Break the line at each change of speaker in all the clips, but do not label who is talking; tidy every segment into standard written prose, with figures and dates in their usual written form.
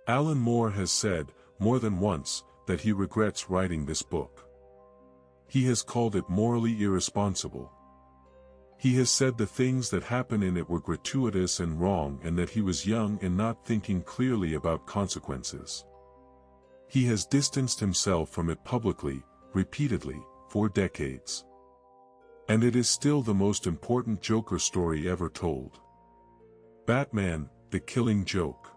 Alan Moore has said, more than once, that he regrets writing this book. He has called it morally irresponsible. He has said the things that happen in it were gratuitous and wrong and that he was young and not thinking clearly about consequences. He has distanced himself from it publicly, repeatedly, for decades. And it is still the most important Joker story ever told. Batman, The Killing Joke.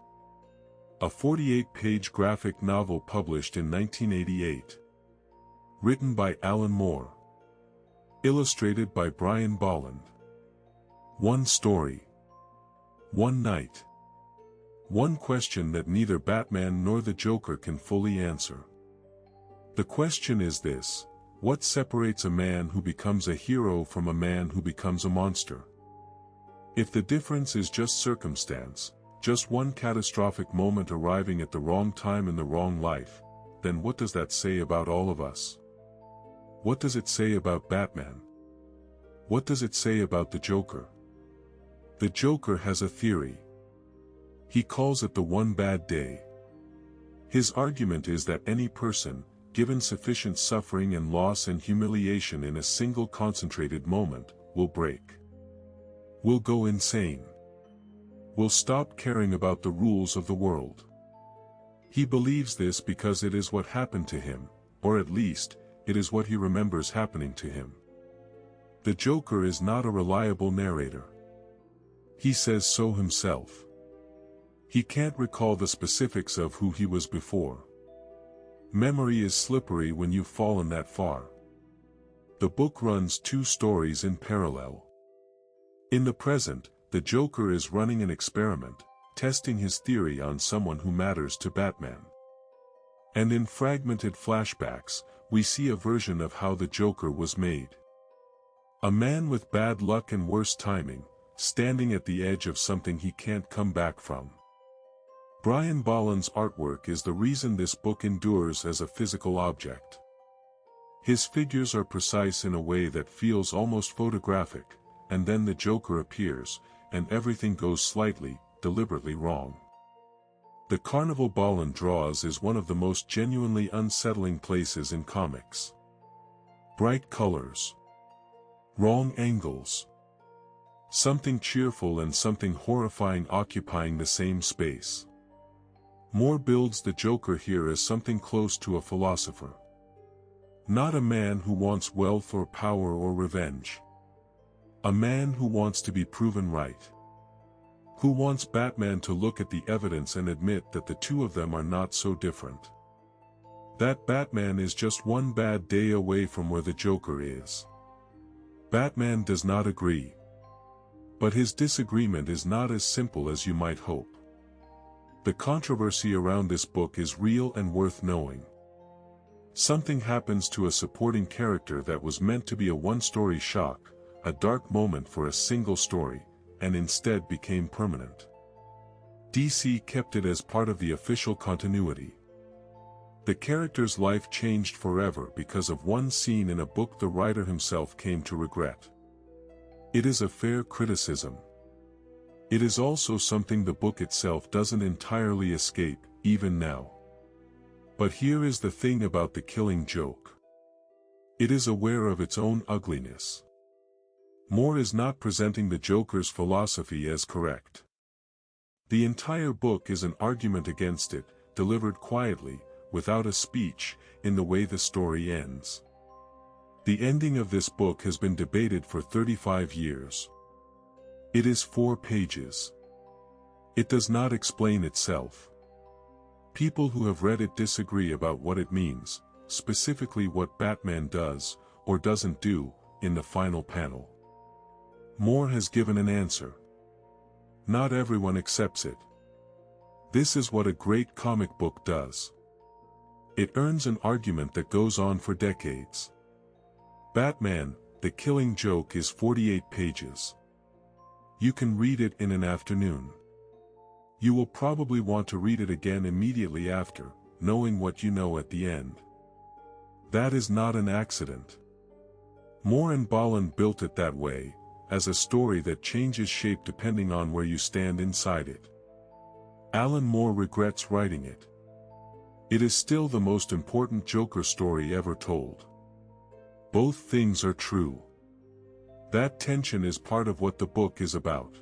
A 48-page graphic novel published in 1988. Written by Alan Moore. Illustrated by Brian Bolland. One story. One night. One question that neither Batman nor the Joker can fully answer. The question is this: what separates a man who becomes a hero from a man who becomes a monster? If the difference is just circumstance, just one catastrophic moment arriving at the wrong time in the wrong life, then what does that say about all of us? What does it say about Batman? What does it say about the Joker? The Joker has a theory. He calls it the one bad day. His argument is that any person, given sufficient suffering and loss and humiliation in a single concentrated moment, will break. Will go insane. Will stop caring about the rules of the world. He believes this because it is what happened to him, or at least, it is what he remembers happening to him. The Joker is not a reliable narrator. He says so himself. He can't recall the specifics of who he was before. Memory is slippery when you've fallen that far. The book runs two stories in parallel. In the present, the Joker is running an experiment, testing his theory on someone who matters to Batman. And in fragmented flashbacks, we see a version of how the Joker was made. A man with bad luck and worse timing, standing at the edge of something he can't come back from. Brian Bolland's artwork is the reason this book endures as a physical object. His figures are precise in a way that feels almost photographic, and then the Joker appears, and everything goes slightly, deliberately wrong. The carnival Bolland draws is one of the most genuinely unsettling places in comics. Bright colors. Wrong angles. Something cheerful and something horrifying occupying the same space. Moore builds the Joker here as something close to a philosopher. Not a man who wants wealth or power or revenge. A man who wants to be proven right. Who wants Batman to look at the evidence and admit that the two of them are not so different. That Batman is just one bad day away from where the Joker is. Batman does not agree. But his disagreement is not as simple as you might hope. The controversy around this book is real and worth knowing. Something happens to a supporting character that was meant to be a one-story shock, a dark moment for a single story, and instead became permanent. DC kept it as part of the official continuity. The character's life changed forever because of one scene in a book the writer himself came to regret. It is a fair criticism. It is also something the book itself doesn't entirely escape, even now. But here is the thing about The Killing Joke. It is aware of its own ugliness. Moore is not presenting the Joker's philosophy as correct. The entire book is an argument against it, delivered quietly, without a speech, in the way the story ends. The ending of this book has been debated for 35 years. It is 4 pages. It does not explain itself. People who have read it disagree about what it means, specifically what Batman does, or doesn't do, in the final panel. Moore has given an answer. Not everyone accepts it. This is what a great comic book does. It earns an argument that goes on for decades. Batman, The Killing Joke is 48 pages. You can read it in an afternoon. You will probably want to read it again immediately after, knowing what you know at the end. That is not an accident. Moore and Bolland built it that way, as a story that changes shape depending on where you stand inside it. Alan Moore regrets writing it. It is still the most important Joker story ever told. Both things are true. That tension is part of what the book is about.